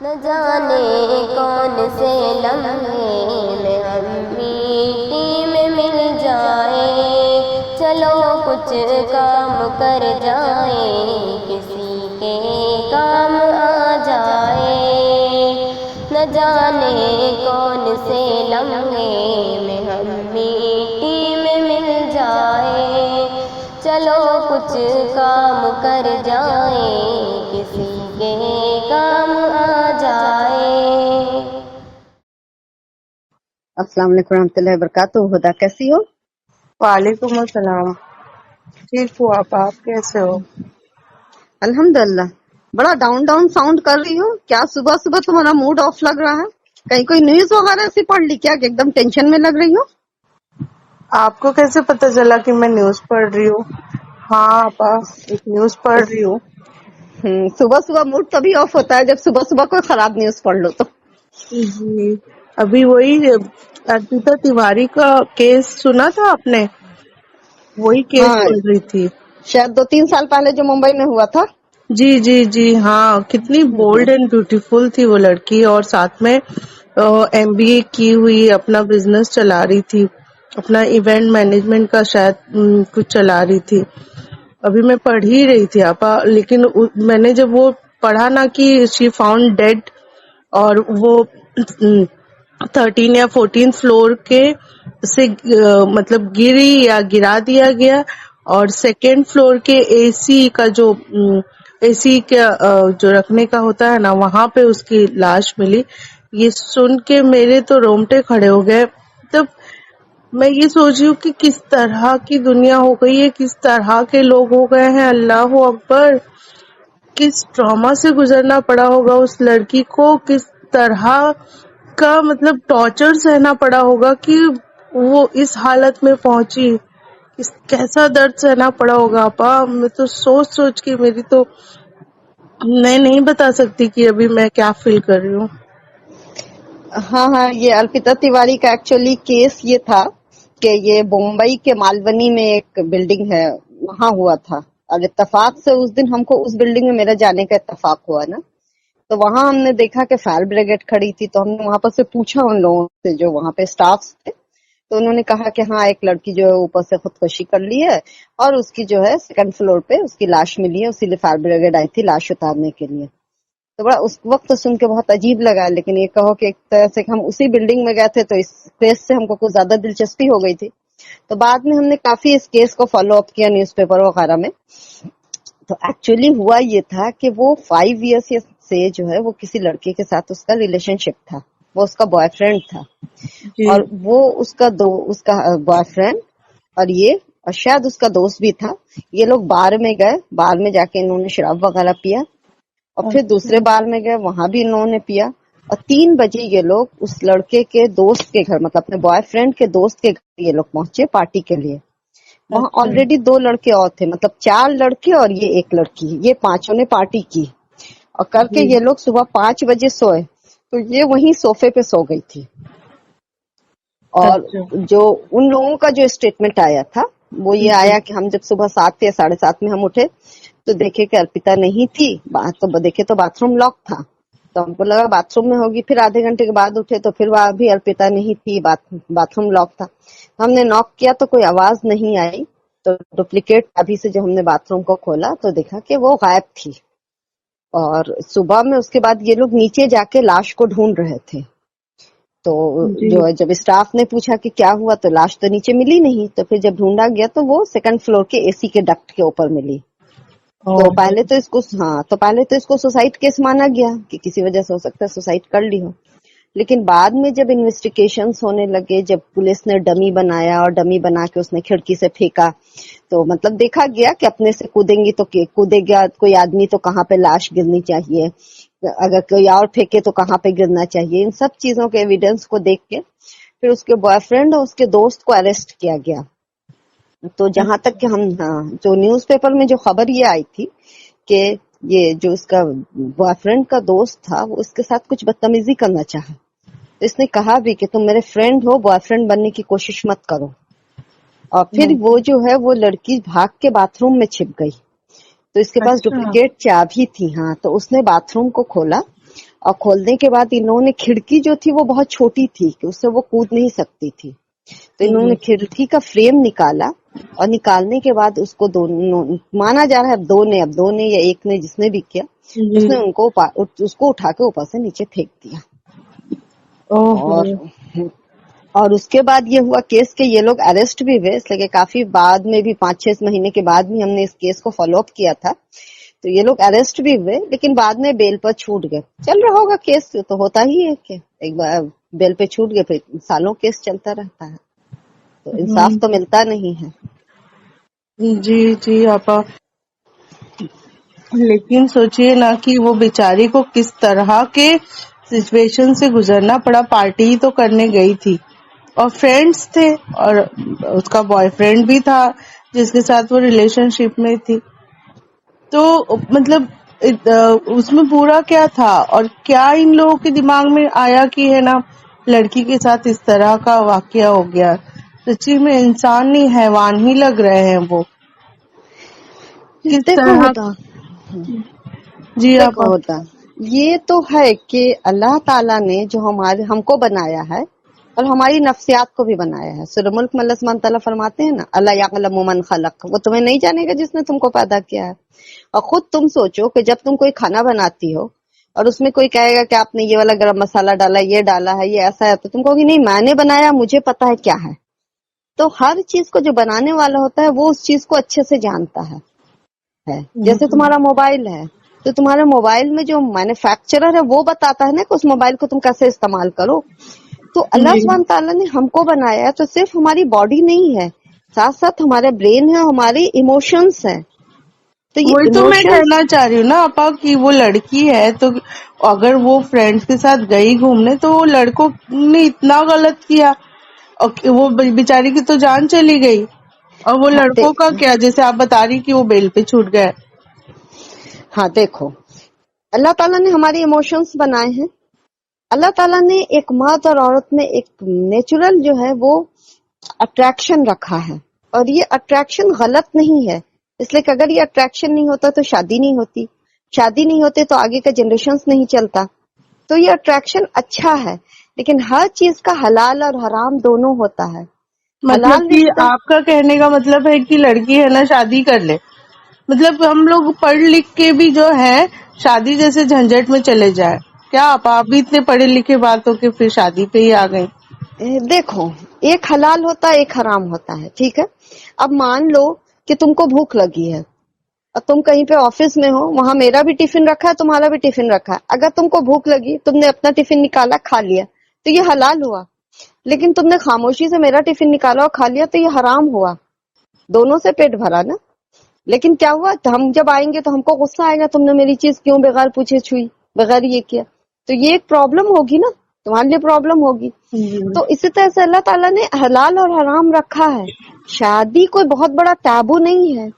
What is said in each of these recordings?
نہ جانے کون سے لمحے میں ہم میٹی میں مل جائیں، چلو کچھ کام کر جائیں، کسی کے کام آ جائیں۔ نہ جانے کون سے لمحے میں ہم میٹی میں مل جائیں، چلو کچھ کام کر جائیں، کسی کے کام آ جائیں۔ السلام علیکم ورحمۃ اللہ وبرکاتہ۔ ہدا کیسی ہو؟ وعلیکم السلام، ٹھیک ہوں۔ آپ کیسے ہو؟ الحمدللہ۔ بڑا ڈاؤن ڈاؤن ساؤنڈ کر رہی ہو، کیا صبح صبح تمہارا موڈ آف لگ رہا ہے؟ کہیں کوئی نیوز وغیرہ ایسی پڑھ لی کیا کہ ایک دم ٹینشن میں لگ رہی ہو؟ آپ کو کیسے پتہ چلا کہ میں نیوز پڑھ رہی ہوں؟ ہاں آپا، ایک نیوز پڑھ رہی ہوں۔ صبح صبح موڈ تبھی آف ہوتا ہے جب صبح صبح کوئی خراب نیوز پڑھ لو تو۔ جی، ابھی وہی ارپیتا تیواری کا کیس سنا تھا آپ نے؟ وہی کیس ہاں، پڑھ رہی تھی۔ شاید 2-3 سال پہلے جو ممبئی میں ہوا تھا۔ جی جی جی ہاں، کتنی بولڈ اینڈ بیوٹیفل تھی وہ لڑکی، اور ساتھ میں ایم بی اے کی ہوئی، اپنا بزنس چلا رہی تھی، اپنا ایونٹ مینجمنٹ کا شاید کچھ چلا رہی تھی۔ ابھی میں پڑھ ہی رہی تھی آپا، لیکن میں نے جب وہ پڑھا نا کہ شی فاؤنڈ ڈیڈ، اور وہ 13 یا 14 فلور کے سے مطلب گری یا گرا دیا گیا، اور سیکنڈ فلور کے اے سی کا جو اے سی کا جو رکھنے کا ہوتا ہے نا، وہاں پہ اس کی لاش ملی۔ یہ سن کے میرے تو رونگٹے کھڑے ہو گئے۔ تب میں یہ سوچ رہی ہوں کہ کس طرح کی دنیا ہو گئی ہے، کس طرح کے لوگ ہو گئے ہیں، اللہ اکبر۔ کس ٹراما سے گزرنا پڑا ہوگا اس لڑکی کو، کس طرح کا مطلب ٹارچر سہنا پڑا ہوگا کہ وہ اس حالت میں پہنچی، کیسا درد سہنا پڑا ہوگا آپا۔ میں تو سوچ سوچ کے میری تو میں نہیں بتا سکتی کہ ابھی میں کیا فیل کر رہی ہوں۔ ہاں، یہ ارپیتا تیواری کا ایکچولی کیس یہ تھا کہ یہ بمبئی کے مالونی میں ایک بلڈنگ ہے، وہاں ہوا تھا، اور اتفاق سے اس دن ہم کو اس بلڈنگ میں میرا جانے کا اتفاق ہوا نا، تو وہاں ہم نے دیکھا کہ فائر بریگیڈ کھڑی تھی، تو ہم نے وہاں پر سے پوچھا ان لوگوں سے جو وہاں پہ سٹاف تھے، تو انہوں نے کہا کہ ہاں ایک لڑکی جو ہے اوپر سے خودکشی کر لی ہے، اور اس کی جو ہے سیکنڈ فلور پہ اس کی لاش ملی ہے، اسی لیے فائر بریگیڈ آئی تھی لاش اتارنے کے لیے۔ تو بڑا اس وقت سن کے بہت عجیب لگا، لیکن یہ کہو کہ ایک طرح سے ہم اسی بلڈنگ میں گئے تھے تو اس کیس سے ہم کو کچھ زیادہ دلچسپی ہو گئی تھی، تو بعد میں ہم نے کافی اس کیس کو فالو اپ کیا نیوز پیپر وغیرہ میں۔ تو ایکچولی ہوا یہ تھا کہ وہ 5 ایئرس سے جو ہے وہ کسی لڑکے کے ساتھ اس کا ریلیشن شپ تھا، وہ اس کا بوائے فرینڈ تھا، جی اور وہ اس کا بوائے فرینڈ اور شاید اس کا دوست بھی تھا۔ یہ لوگ بار میں گئے، بار میں جا کے انہوں نے شراب وغیرہ پیا، اور پھر دوسرے بار میں گئے، وہاں بھی انہوں نے پیا، اور 3 بجے یہ لوگ اس لڑکے کے دوست کے گھر، مطلب اپنے بوائے فرینڈ کے دوست کے گھر یہ لوگ پہنچے پارٹی کے لیے۔ وہاں اچھا آلریڈی 2 لڑکے اور تھے، مطلب 4 لڑکے اور یہ ایک لڑکی، یہ 5 نے پارٹی کی، اور کر کے جی یہ لوگ صبح 5 بجے سوئے، تو یہ وہیں صوفے پہ سو گئی تھی۔ اور اچھا جو ان لوگوں کا جو اسٹیٹمنٹ آیا تھا وہ یہ جی آیا کہ ہم جب صبح 7 یا 7:30 میں ہم اٹھے تو دیکھے کہ ارپیتا نہیں تھی، تو دیکھے تو باتھ روم لاک تھا، تو ہم کو لگا باتھ روم میں ہوگی، پھر آدھے گھنٹے کے بعد اٹھے تو پھر وہاں بھی ارپیتا نہیں تھی، باتھ روم لاک تھا۔ ہم نے ناک کیا تو کوئی آواز نہیں آئی، تو ڈپلیکیٹ چابی سے جب ہم نے باتھ روم کو کھولا تو دیکھا کہ وہ غائب تھی، اور صبح میں اس کے بعد یہ لوگ نیچے جا کے لاش کو ڈھونڈ رہے تھے، تو جی جو جب اسٹاف نے پوچھا کہ کیا ہوا تو لاش تو نیچے ملی نہیں، تو پھر جب ڈھونڈا گیا تو وہ سیکنڈ فلور کے اے سی کے ڈکٹ کے اوپر ملی۔ تو پہلے تو اس کو سوسائڈ کیس مانا گیا کہ کسی وجہ سے ہو سکتا ہے سوسائڈ کر لی ہو، لیکن بعد میں جب انویسٹیگیشنز ہونے لگے، جب پولیس نے ڈمی بنایا اور ڈمی بنا کے اس نے کھڑکی سے پھینکا، تو مطلب دیکھا گیا کہ اپنے سے کودیں گی تو کودے گا کوئی آدمی تو کہاں پہ لاش گرنی چاہیے، اگر کوئی اور پھینکے تو کہاں پہ گرنا چاہیے، ان سب چیزوں کے ایویڈنس کو دیکھ کے پھر اس کے بوائے فرینڈ اور اس کے دوست کو اریسٹ کیا گیا۔ تو جہاں تک کہ جو نیوز پیپر میں جو خبر یہ آئی تھی کہ یہ جو اس کا بوائے فرینڈ کا دوست تھا وہ اس کے ساتھ کچھ بدتمیزی کرنا چاہا، تو اس نے کہا بھی کہ تم میرے فرینڈ ہو، بوائے فرینڈ بننے کی کوشش مت کرو، اور پھر وہ جو ہے وہ لڑکی بھاگ کے باتھ روم میں چھپ گئی، تو اس کے پاس اچھا ڈپلیکیٹ چابی تھی، تو اس نے باتھ روم کو کھولا और खोलने के बाद इन्होंने खिड़की जो थी वो बहुत छोटी थी कि उससे वो कूद नहीं सकती थी, तो इन्होंने खिड़की का फ्रेम निकाला और निकालने के बाद उसको दोनों, माना जा रहा है अब दो ने या एक ने, जिसने भी किया उसने उसको उठा के ऊपर से नीचे फेंक दिया। और उसके बाद ये हुआ केस के ये लोग अरेस्ट भी हुए, इसलिए काफी बाद में भी 5-6 महीने के बाद भी हमने इस केस को फॉलो अप किया था, तो ये लोग अरेस्ट भी हुए लेकिन बाद में बेल पर छूट गए। चल रहा होगा केस, तो होता ही है कि एक बार बेल पे छूट गए फिर सालों केस चलता रहता है, तो इंसाफ तो मिलता नहीं है। जी जी आपा, लेकिन सोचिए ना कि वो बेचारी को किस तरह के सिचुएशन से गुजरना पड़ा। पार्टी ही तो करने गई थी और फ्रेंड्स थे और उसका बॉयफ्रेंड भी था जिसके साथ वो रिलेशनशिप में थी, तो मतलब उसमें पूरा क्या था और क्या इन लोगों के दिमाग में आया कि है ना लड़की के साथ इस तरह का वाकया हो गया। सच्ची में इंसान नहीं हैवान ही लग रहे हैं वो। किस देखो तरह होता जी आप। देखो होता ये तो है कि अल्लाह ताला ने जो हमको बनाया है और हमारी नफ्सियात को भी बनाया है। सूरह मुल्क में अल्लाह सुब्हानहू तआला फरमाते हैं ना, अल्लाह यअलमु मन खलक, वो तुम्हें नहीं जानेगा जिसने तुमको पैदा किया है। और खुद तुम सोचो कि जब तुम कोई खाना बनाती हो और उसमें कोई कहेगा कि आपने ये वाला गरम मसाला डाला, ये डाला है, ये ऐसा है, तो तुम कहोगी नहीं मैंने बनाया, मुझे पता है क्या है। तो हर चीज को जो बनाने वाला होता है वो उस चीज को अच्छे से जानता है। जैसे तुम्हारा मोबाइल है, तो तुम्हारे मोबाइल में जो मैन्युफैक्चरर है वो बताता है ना कि उस मोबाइल को तुम कैसे इस्तेमाल करो। तो अल्लाह सुब्हानहू तआला ने हमको बनाया है, तो सिर्फ हमारी बॉडी नहीं है, साथ साथ हमारे ब्रेन है, हमारे इमोशंस है। तो ये वही तो मैं इमोशंस, कहना चाह रही हूँ ना आपा कि वो लड़की है तो अगर वो फ्रेंड्स के साथ गई घूमने तो वो लड़कों ने इतना गलत किया और वो बेचारी की तो जान चली गई, और वो लड़कों का क्या, जैसे आप बता रही कि वो बेल पे छूट गए। हाँ देखो, अल्लाह ताला ने हमारे इमोशंस बनाए हैं। अल्लाह ताला ने एक मर्द और औरत में एक नेचुरल जो है वो अट्रैक्शन रखा है, और ये अट्रैक्शन गलत नहीं है, इसलिए कि अगर ये अट्रैक्शन नहीं होता तो शादी नहीं होती, शादी नहीं होती तो आगे का जनरेशन नहीं चलता। तो ये अट्रैक्शन अच्छा है, लेकिन हर चीज का हलाल और हराम दोनों होता है। मतलब हलाल कि रिश्ता, आपका कहने का मतलब है कि लड़की है ना शादी कर ले, मतलब हम लोग पढ़ लिख के भी जो है शादी जैसे झंझट में चले जाए। क्या आप भी इतने पढ़े लिखे बात हो के फिर शादी पे ही आ गई। देखो एक हलाल होता है एक हराम होता है, ठीक है। अब मान लो कि तुमको भूख लगी है और तुम कहीं पे ऑफिस में हो, वहां मेरा भी टिफिन रखा है, तुम्हारा भी टिफिन रखा है। अगर तुमको भूख लगी, तुमने अपना टिफिन निकाला, खा लिया, तो ये हलाल हुआ। लेकिन तुमने खामोशी से मेरा टिफिन निकाला और खा लिया, तो ये हराम हुआ। दोनों से पेट भरा ना। लेकिन क्या हुआ, तो हम जब आएंगे तो हमको गुस्सा आएगा, तुमने मेरी चीज क्यों बगैर पूछे छुई, बगैर ये किया, तो ये एक प्रॉब्लम होगी ना, तुम्हारे लिए प्रॉब्लम होगी। तो इसी तरह से अल्लाह ताला ने हलाल और हराम रखा है। शादी कोई बहुत बड़ा टैबू नहीं है।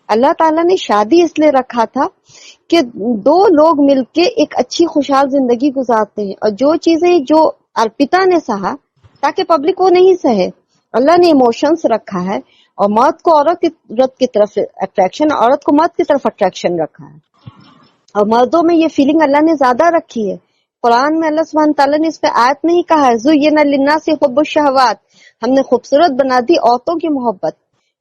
अल्लाह ताला ने शादी इसलिए रखा था कि दो लोग मिलके एक अच्छी खुशहाल जिंदगी गुजारते हैं, और जो चीजें जो अर्पिता ने सहा ताकि पब्लिक वो नहीं सहे। अल्लाह ने इमोशंस रखा है, और मर्द को औरत की तरफ अट्रैक्शन, औरत को मर्द की तरफ अट्रैक्शन रखा है, और मर्दों में ये फीलिंग अल्लाह ने ज्यादा रखी है। कुरान में अल्लाह सुब्हानहू तआला ने इस पे आयत में ही कहा है, ज़ुय्यिना लिन्नासि हुब्बुश शहवात, हमने खूबसूरत बना दी औरतों की मोहब्बत।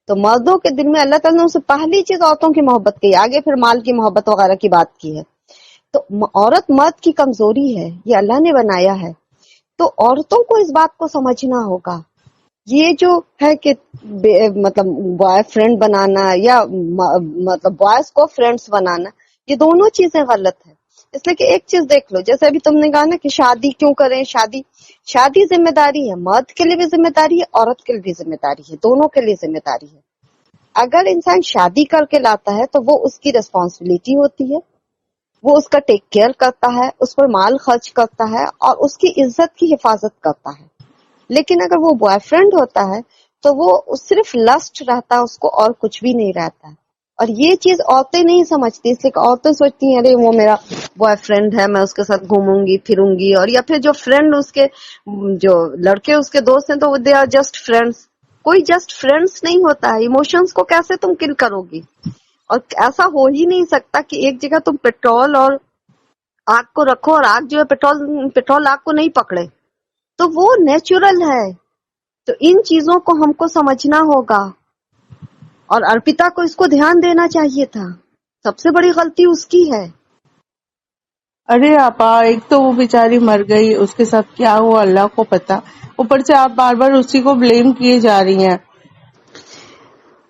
तो मर्दों के दिल में अल्लाह ताला ने उसे पहली चीज औरतों की मोहब्बत की, आगे फिर माल की मोहब्बत वगैरह की बात की है। तो औरत मर्द की कमजोरी है, ये अल्लाह ने बनाया है। तो औरतों को इस बात को समझना होगा। ये जो है कि मतलब बॉयफ्रेंड बनाना या मतलब बॉयज को फ्रेंड्स बनाना, ये दोनों चीजें गलत है। इसलिए कि एक चीज देख लो, जैसे अभी तुमने कहा ना कि शादी क्यों करें, शादी जिम्मेदारी है, मर्द के लिए भी जिम्मेदारी है, औरत के लिए भी जिम्मेदारी है, दोनों के लिए जिम्मेदारी है। अगर इंसान शादी करके लाता है तो वो उसकी रिस्पॉन्सिबिलिटी होती है, वो उसका टेक केयर करता है, उस पर माल खर्च करता है और उसकी इज्जत की हिफाजत करता है। लेकिन अगर वो बॉयफ्रेंड होता है तो वो सिर्फ लस्ट रहता है उसको, और कुछ भी नहीं रहता है। और ये चीज औरतें नहीं समझती, इसलिए औरतें सोचती हैं अरे वो मेरा बॉयफ्रेंड है, मैं उसके साथ घूमूंगी फिरूंगी, और या फिर जो फ्रेंड उसके, जो लड़के उसके दोस्त हैं, तो दे आर जस्ट फ्रेंड्स। कोई जस्ट फ्रेंड्स नहीं होता है। इमोशंस को कैसे तुम किल करोगी? और ऐसा हो ही नहीं सकता कि एक जगह तुम पेट्रोल और आग को रखो और आग जो है पेट्रोल आग को नहीं पकड़े, तो वो नेचुरल है। तो इन चीजों को हमको समझना होगा और अर्पिता को इसको ध्यान देना चाहिए था। सबसे बड़ी गलती उसकी है। अरे आपा, एक तो वो बेचारी मर गई, उसके साथ क्या हुआ अल्लाह को पता, ऊपर से आप बार बार उसी को ब्लेम किए जा रही हैं।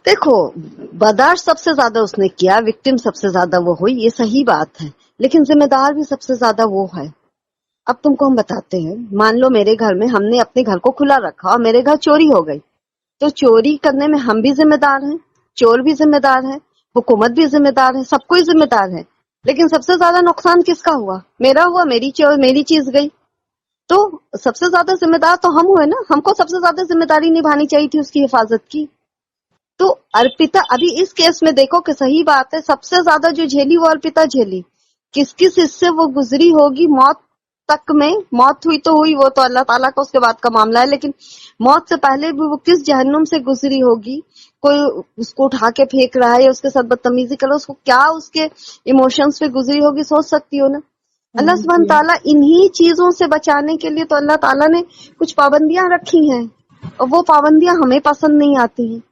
देखो, बर्दाश्त सबसे ज्यादा उसने किया, विक्टिम सबसे ज्यादा वो हुई, ये सही बात है, लेकिन जिम्मेदार भी सबसे ज्यादा वो है। अब तुमको हम बताते हैं, मान लो मेरे घर में हमने अपने घर को खुला रखा और मेरे घर चोरी हो गई, तो चोरी करने में हम भी जिम्मेदार हैं, चोर भी जिम्मेदार है, हुकूमत भी जिम्मेदार है, सब कोई जिम्मेदार है। लेकिन सबसे ज्यादा नुकसान किसका हुआ? मेरा हुआ, मेरी चीज गई। तो सबसे ज्यादा जिम्मेदार तो हम हुए ना, हमको सबसे ज्यादा जिम्मेदारी निभानी चाहिए थी उसकी हिफाजत की। तो अर्पिता, अभी इस केस में देखो कि सही बात है, सबसे ज्यादा जो झेली वो अर्पिता झेली। किस किस हिस्से वो गुजरी होगी मौत तक में, मौत हुई तो हुई, वो तो अल्लाह ताला का उसके बाद का मामला है, लेकिन मौत से पहले भी वो किस जहन्नुम से गुजरी होगी। कोई उसको उठा के फेंक रहा है या उसके साथ बदतमीजी कर रहा है, उसको क्या उसके इमोशंस पे गुजरी होगी, सोच सकती हो ना। अल्लाह सुब्हान ताला इन्हीं चीजों से बचाने के लिए तो अल्लाह ताला ने कुछ पाबंदियां रखी हैं, और वो पाबंदियां हमें पसंद नहीं आती हैं।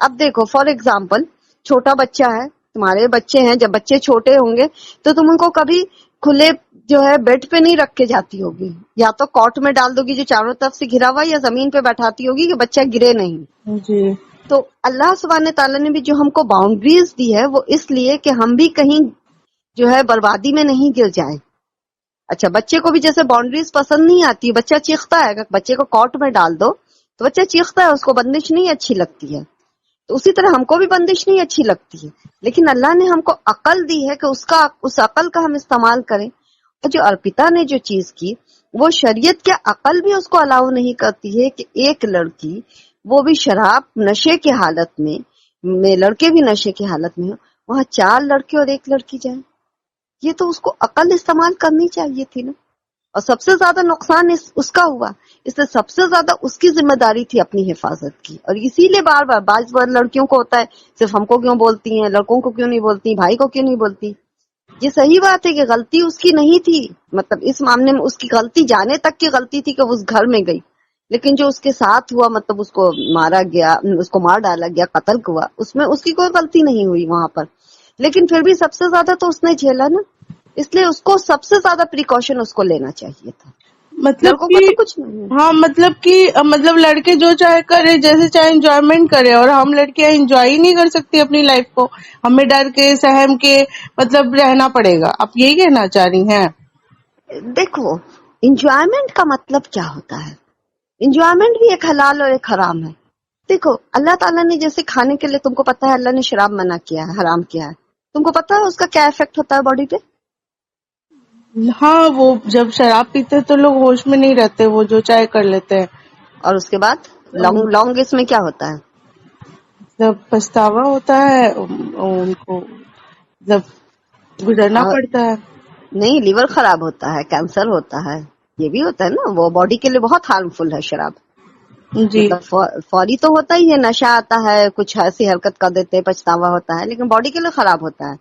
अब देखो, फॉर एग्जाम्पल, छोटा बच्चा है, तुम्हारे बच्चे हैं, जब बच्चे छोटे होंगे तो तुम उनको कभी खुले जो है बेड पे नहीं रख के जाती होगी, या तो कॉट में डाल दोगी जो चारों तरफ से घिरा हुआ, या जमीन पे बैठाती होगी कि बच्चा गिरे नहीं। जी। तो अल्लाह सुब्हान ताला ने भी जो हमको बाउंड्रीज दी है वो इसलिए कि हम भी कहीं जो है बर्बादी में नहीं गिर जाए। अच्छा, बच्चे को भी जैसे बाउंड्रीज पसंद नहीं आती, बच्चा चीखता है, अगर बच्चे को कॉट में डाल दो तो बच्चा चीखता है, उसको बंदिश नहीं अच्छी लगती है। तो उसी तरह हमको भी बंदिश नहीं अच्छी लगती है, लेकिन अल्लाह ने हमको अकल दी है कि उस अकल का हम इस्तेमाल करें। और जो अर्पिता ने जो चीज की, वो शरीयत के अकल भी उसको अलाउ नहीं करती है कि एक लड़की, वो भी शराब नशे की हालत में लड़के भी नशे की हालत में हो, वहां 4 लड़के और 1 लड़की जाए। ये तो उसको अकल इस्तेमाल करनी चाहिए थी ना। और सबसे ज्यादा नुकसान उसका हुआ, इसलिए सबसे ज्यादा उसकी जिम्मेदारी थी अपनी हिफाजत की। और इसीलिए बार बार लड़कियों को होता है, सिर्फ हमको क्यों बोलती हैं, लड़कों को क्यों नहीं बोलती, भाई को क्यों नहीं बोलती। ये सही बात है कि गलती उसकी नहीं थी, मतलब इस मामले में उसकी गलती जाने तक की गलती थी कि वो उस घर में गई, लेकिन जो उसके साथ हुआ, मतलब उसको मारा गया, उसको मार डाला गया, कत्ल हुआ, उसमें उसकी कोई गलती नहीं हुई वहां पर। लेकिन फिर भी सबसे ज्यादा तो उसने झेला ना, इसलिए उसको सबसे ज्यादा प्रिकॉशन उसको लेना चाहिए था। मतलब लड़कों का कि तो कुछ नहीं है। हाँ, मतलब लड़के जो चाहे करे, जैसे चाहे एंजॉयमेंट करे, और हम लड़कियां एंजॉय ही नहीं कर सकती अपनी लाइफ को, हमें डर के सहम के मतलब रहना पड़ेगा। आप यही कहना चाह रही हैं? देखो, इंजॉयमेंट का मतलब क्या होता है? इंजॉयमेंट भी एक हलाल और एक हराम है। देखो, अल्लाह ताला ने जैसे खाने के लिए, तुमको पता है अल्लाह ने शराब मना किया है, हराम किया है, तुमको पता है उसका क्या इफेक्ट होता है बॉडी पे? हाँ, वो जब शराब पीते हैं तो लोग होश में नहीं रहते, वो जो चाहे कर लेते हैं। और उसके बाद लॉन्ग इसमें क्या होता है? मतलब पछतावा होता है, उनको मतलब गुजरना और पड़ता है। नहीं, लीवर खराब होता है, कैंसर होता है, ये भी होता है ना, वो बॉडी के लिए बहुत हार्मफुल है शराब। जी। मतलब फौरी तो होता ही है, नशा आता है, कुछ ऐसी हरकत कर देते हैं, पछतावा होता है, लेकिन बॉडी के लिए खराब होता है।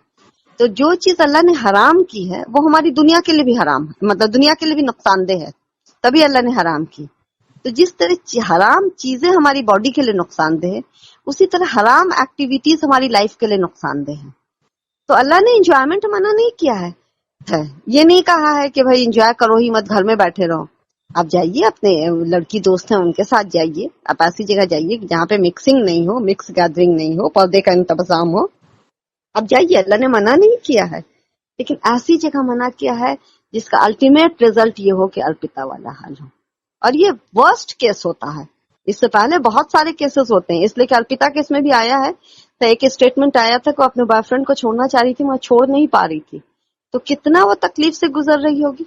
तो जो चीज अल्लाह ने हराम की है वो हमारी दुनिया के लिए भी हराम है, मतलब दुनिया के लिए भी नुकसानदेह है, तभी अल्लाह ने हराम की। तो जिस तरह हराम चीजें हमारी बॉडी के लिए नुकसानदेह है, उसी तरह हराम एक्टिविटीज हमारी लाइफ के लिए नुकसानदेह है। तो अल्लाह ने इंजॉयमेंट मना नहीं किया है, ये नहीं कहा है कि भाई इंजॉय करो ही मत, घर में बैठे रहो। आप जाइए, अपने लड़की दोस्त हैं उनके साथ जाइए, आप ऐसी जगह जाइए जहाँ पे मिक्सिंग नहीं हो, मिक्स गैदरिंग नहीं हो, पर्दे का इंतजाम हो, आप जाइए। अल्लाह ने मना नहीं किया है, लेकिन ऐसी जगह मना किया है जिसका अल्टीमेट रिजल्ट ये हो कि अर्पिता वाला हाल हो। और ये वर्स्ट केस होता है, इससे पहले बहुत सारे केसेस होते हैं, इसलिए कि अर्पिता केस में भी आया है, तो एक स्टेटमेंट आया था कि वो अपने बॉयफ्रेंड को छोड़ना चाह रही थी, वहां छोड़ नहीं पा रही थी। तो कितना वो तकलीफ से गुजर रही होगी,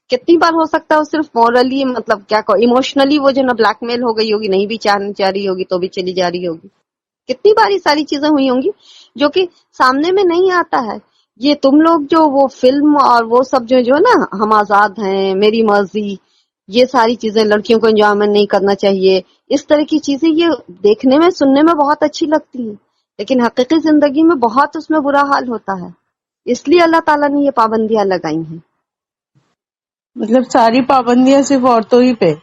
कितनी बार हो सकता है वो सिर्फ मॉरली, मतलब क्या कहो, इमोशनली वो जो ना ब्लैकमेल हो गई होगी, नहीं भी चाह रही होगी तो भी चली जा रही होगी। कितनी बार ये सारी चीजें हुई होंगी जो कि सामने में नहीं आता है। ये तुम लोग जो वो फिल्म और वो सब जो ना, हम आजाद हैं, मेरी मर्जी, ये सारी चीजें, लड़कियों को एंजॉयमेंट नहीं करना चाहिए, इस तरह की चीजें ये देखने में सुनने में बहुत अच्छी लगती हैं, लेकिन हकीकी जिंदगी में बहुत उसमें बुरा हाल होता है। इसलिए अल्लाह ताला ने ये पाबंदियां लगाई हैं। مطلب ساری پابندیاں صرف عورتوں ہی پہ؟